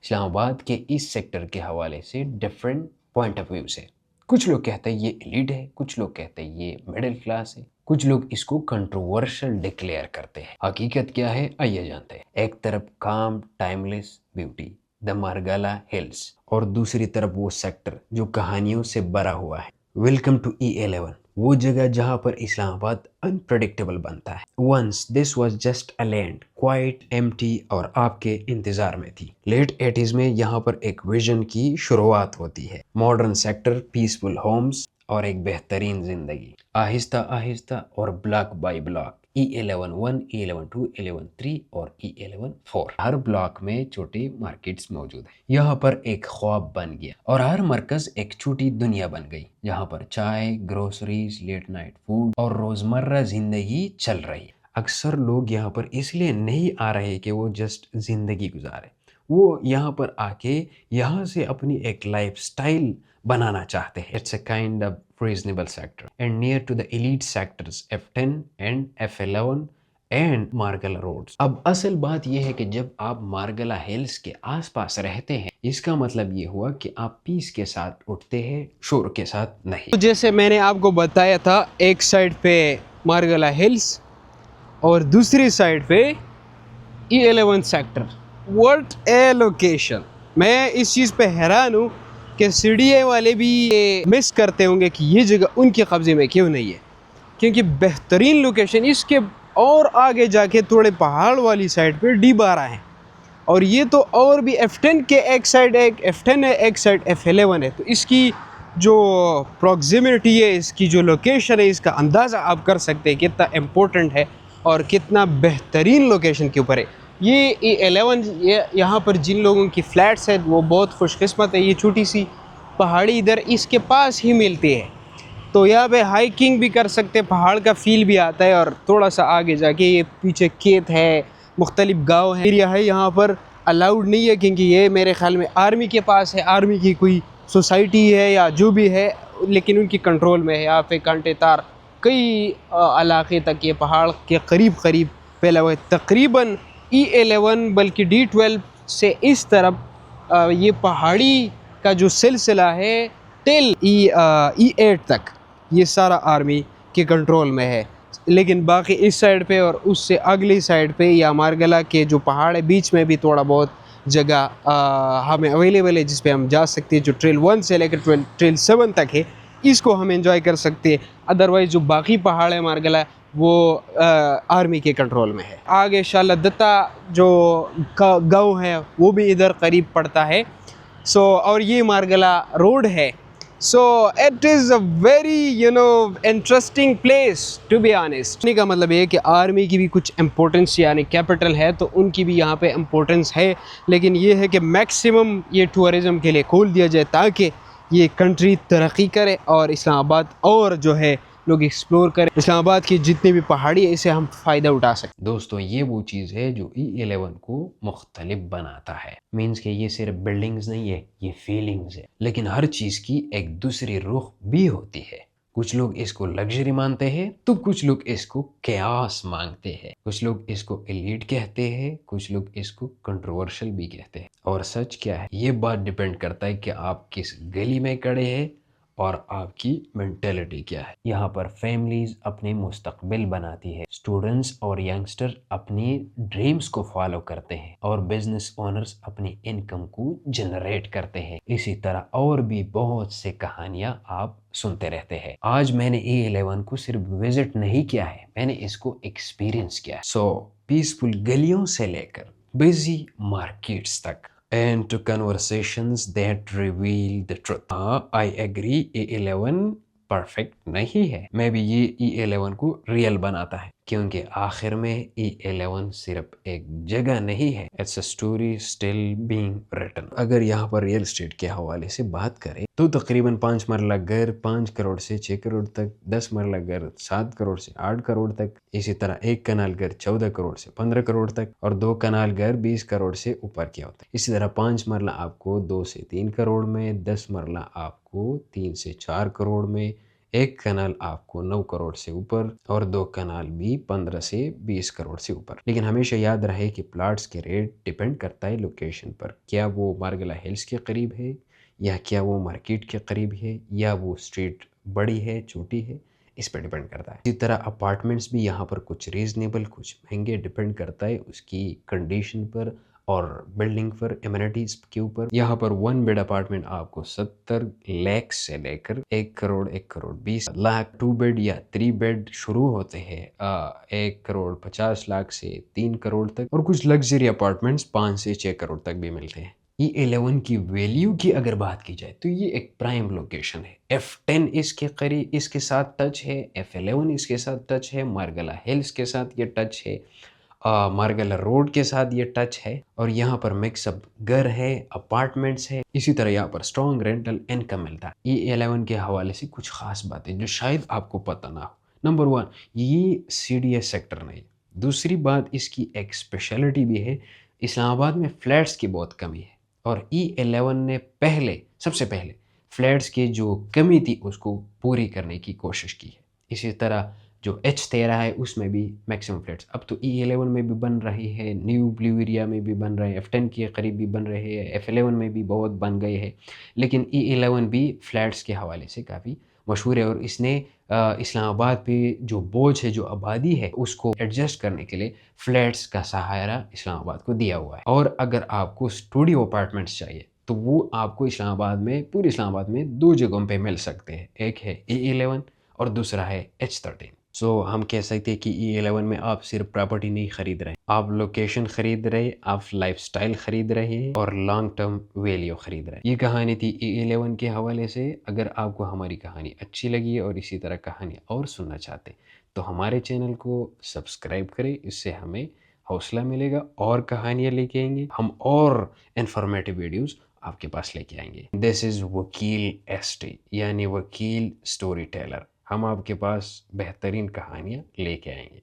इस्लामाबाद के इस सेक्टर के हवाले से डिफरेंट पॉइंट ऑफ व्यू से। कुछ लोग कहते हैं ये एलिट है, कुछ लोग कहते हैं ये मिडिल क्लास है, कुछ लोग इसको कंट्रोवर्शियल डिक्लेयर करते हैं। हकीकत क्या है आइए जानते हैं। एक तरफ काम timeless beauty the Margalla hills और दूसरी तरफ वो सेक्टर जो कहानियों से भरा हुआ है। वेलकम टू E11, वो जगह जहां पर इस्लामाबाद अनप्रेडिक्टेबल बनता है। Once this was just a land quite empty और आपके इंतजार में थी। लेट 80s में यहाँ पर एक विजन की शुरुआत होती है। मॉडर्न सेक्टर, पीसफुल होम्स और एक बेहतरीन जिंदगी। आहिस्ता आहिस्ता और block bye block E11 1, E11 2, E11 3 और E11 4 हर ब्लॉक में छोटे मार्केट्स मौजूद हैं। यहाँ पर एक ख्वाब बन गया और हर मरकज एक छोटी दुनिया बन गई। यहाँ पर चाय, ग्रोसरीज, लेट नाइट फूड और रोजमर्रा जिंदगी चल रही है। अक्सर लोग यहाँ पर इसलिए नहीं आ रहे कि वो जस्ट जिंदगी गुजारे, वो यहाँ पर आके यहाँ से अपनी एक लाइफ स्टाइल बनाना चाहते हैं। It's a kind of reasonable sector and near to the elite sectors F10 and F11 and Margalla roads. अब असल बात यह है कि जब आप मारगला हिल्स के आसपास रहते हैं, इसका मतलब ये हुआ कि आप पीस के साथ उठते हैं, शोर के साथ नहीं। तो जैसे मैंने आपको बताया था, एक साइड पे मारगला हिल्स और दूसरी साइड पे E11 sector. What A location! मैं इस चीज़ पे हैरान हूँ कि CDA वाले भी ये मिस करते होंगे कि ये जगह उनके कब्ज़े में क्यों नहीं है, क्योंकि बेहतरीन लोकेशन इसके और आगे जाके थोड़े पहाड़ वाली साइड पे D12 है और ये तो और भी F10 के एक साइड एक F10 है, एक साइड F11 है। तो इसकी जो प्रॉक्सिमिटी है, इसकी जो लोकेशन है, इसका अंदाज़ा आप कर सकते हैं कितना इम्पोर्टेंट है और कितना बेहतरीन लोकेशन के ऊपर है। ये E11 यहाँ पर जिन लोगों की फ्लैट्स है वो बहुत खुशकिस्मत है। ये छोटी सी पहाड़ी इधर इसके पास ही मिलती है, तो यहाँ पे हाइकिंग भी कर सकते हैं, पहाड़ का फील भी आता है। और थोड़ा सा आगे जाके ये पीछे खेत है, मुख्तलिफ गांव है, एरिया है। यहाँ पर अलाउड नहीं है क्योंकि ये मेरे ख्याल में आर्मी के पास है, आर्मी की कोई सोसाइटी है या जो भी है, लेकिन उनकी कंट्रोल में है। यहाँ पे कांटे तार कई इलाके तक ये पहाड़ के करीब करीब फैला हुआ है। तकरीबन E11 बल्कि D12 से इस तरफ ये पहाड़ी का जो सिलसिला है टिल E8 तक ये सारा आर्मी के कंट्रोल में है। लेकिन बाकी इस साइड पे और उससे अगली साइड पे या मारगला के जो पहाड़ है बीच में भी थोड़ा बहुत जगह हमें अवेलेबल है जिस पे हम जा सकते हैं। जो ट्रेल 1 से लेकर ट्रेल 7 तक है, इसको हम एंजॉय कर सकते हैं। अदरवाइज़ जो बाकी पहाड़ है मारगला, वो आर्मी के कंट्रोल में है। आगे शाला दत्ता जो गाँव है वो भी इधर करीब पड़ता है। और ये मारगला रोड है। So it is a very interesting place to be honest। का मतलब ये है कि आर्मी की भी कुछ इम्पोर्टेंस, यानी कैपिटल है तो उनकी भी यहाँ पे इम्पोर्टेंस है। लेकिन ये है कि मैक्सिमम ये टूरिज़म के लिए खोल दिया जाए ताकि ये कंट्री तरक्की करे और इस्लामाबाद और जो है लोग एक्सप्लोर करें। इस्लामाबाद की जितनी भी पहाड़ी है इसे हम फ़ायदा उठा सकते। दोस्तों ये वो चीज़ है जो E11 को मुख्तलिफ बनाता है। मीन्स कि ये सिर्फ बिल्डिंग्स नहीं है, ये फीलिंग्स है। लेकिन हर चीज़ की एक दूसरी रुख भी होती है। कुछ लोग इसको लग्जरी मानते हैं तो कुछ लोग इसको कैओस मांगते हैं। कुछ लोग इसको एलीट कहते हैं, कुछ लोग इसको कंट्रोवर्शियल भी कहते हैं। और सच क्या है ये बात डिपेंड करता है कि आप किस गली में खड़े हैं और आपकी मेंटेलिटी क्या है। यहाँ पर फैमिलीज अपने मुस्तकबिल बनाती है, स्टूडेंट्स और यंगस्टर अपनी ड्रीम्स को फॉलो करते हैं और बिजनेस ओनर्स अपनी इनकम को जनरेट करते हैं। इसी तरह और भी बहुत से कहानियां आप सुनते रहते हैं। आज मैंने E11 को सिर्फ विजिट नहीं किया है, मैंने इसको एक्सपीरियंस किया है। पीसफुल गलियों से लेकर बिजी मार्केट्स तक and to conversations that reveal the truth। I agree E11 perfect नहीं है, मैं भी ये E11 को रियल बनाता है क्योंकि आखिर में E11 सिर्फ एक जगह नहीं है, it's a story still being written. अगर यहाँ पर रियल एस्टेट के हवाले से बात करें तो तकरीबन 5 मरला घर 5 करोड़ से 6 करोड़ तक, 10 मरला घर 7 करोड़ से 8 करोड़ तक, इसी तरह 1 कनाल घर 14 करोड़ से 15 करोड़ तक और 2 कनाल घर 20 करोड़ से ऊपर क्या होता है। इसी तरह 5 मरला आपको 2 से 3 करोड़ में, 10 मरला आपको 3 से 4 करोड़ में, एक कनाल आपको 9 करोड़ से ऊपर और 2 कनाल भी 15 से 20 करोड़ से ऊपर। लेकिन हमेशा याद रहे कि प्लाट्स के रेट डिपेंड करता है लोकेशन पर। क्या वो मार्गला हिल्स के करीब है, या क्या वो मार्केट के करीब है, या वो स्ट्रीट बड़ी है छोटी है, इस पर डिपेंड करता है। इसी तरह अपार्टमेंट्स भी यहाँ पर कुछ रीजनेबल कुछ महंगे, डिपेंड करता है उसकी कंडीशन पर और बिल्डिंग पर, एमिनिटीज के ऊपर। यहाँ पर 1 बेड अपार्टमेंट आपको 70 लाख से लेकर 1 करोड़ 1 करोड़ 20 लाख, 2 बेड या 3 बेड शुरू होते हैं 1 करोड़ 50 लाख से 3 करोड़ तक, और कुछ लग्जरी अपार्टमेंट्स 5 से 6 करोड़ तक भी मिलते हैं। E11 की वैल्यू की अगर बात की जाए तो ये एक प्राइम लोकेशन है। F10 इसके करीब इसके साथ टच है, F11 इसके साथ टच है, मार्गला हिल्स के साथ ये टच है, मार्गला रोड के साथ ये टच है, और यहाँ पर मिक्सअप घर है, अपार्टमेंट्स है। इसी तरह यहाँ पर स्ट्रॉन्ग रेंटल इनकम मिलता है। E11 के हवाले से कुछ खास बातें जो शायद आपको पता ना हो। नंबर 1, ये CDS सेक्टर नहीं। दूसरी बात, इसकी एक स्पेशलिटी भी है, इस्लामाबाद में फ्लैट्स की बहुत कमी है, और E11 ने सबसे पहले फ्लैट्स की जो कमी थी उसको पूरी करने की कोशिश की है। इसी तरह जो H13 है उसमें भी मैक्सिमम फ्लैट्स अब तो E11 में भी बन रही है, न्यू ब्लू एरिया में भी बन रहे हैं, F10 के करीब भी बन रहे हैं, F11 में भी बहुत बन गए हैं। लेकिन E11 भी फ्लैट्स के हवाले से काफ़ी मशहूर है, और इसने इस्लामाबाद पे जो बोझ है, जो आबादी है, उसको एडजस्ट करने के लिए फ्लैट्स का सहारा इस्लामाबाद को दिया हुआ है। और अगर आपको स्टूडियो अपार्टमेंट्स चाहिए तो वो आपको इस्लामाबाद में, पूरे इस्लामाबाद में 2 जगहों पे मिल सकते हैं। एक है E11 और दूसरा है H13। सो हम कह सकते हैं कि E11 में आप सिर्फ प्रॉपर्टी नहीं खरीद रहे, आप लोकेशन खरीद रहे, आप लाइफस्टाइल खरीद रहे हैं, और लॉन्ग टर्म वैल्यू खरीद रहे हैं। ये कहानी थी E11 के हवाले से। अगर आपको हमारी कहानी अच्छी लगी और इसी तरह कहानी और सुनना चाहते तो हमारे चैनल को सब्सक्राइब करें, इससे हमें हौसला मिलेगा और कहानियाँ लेके आएंगे हम, और इन्फॉर्मेटिव वीडियोस आपके पास लेके आएंगे। दिस इज़ वकील ST, यानी वकील स्टोरी टेलर। हम आपके पास बेहतरीन कहानियाँ लेके आएंगे।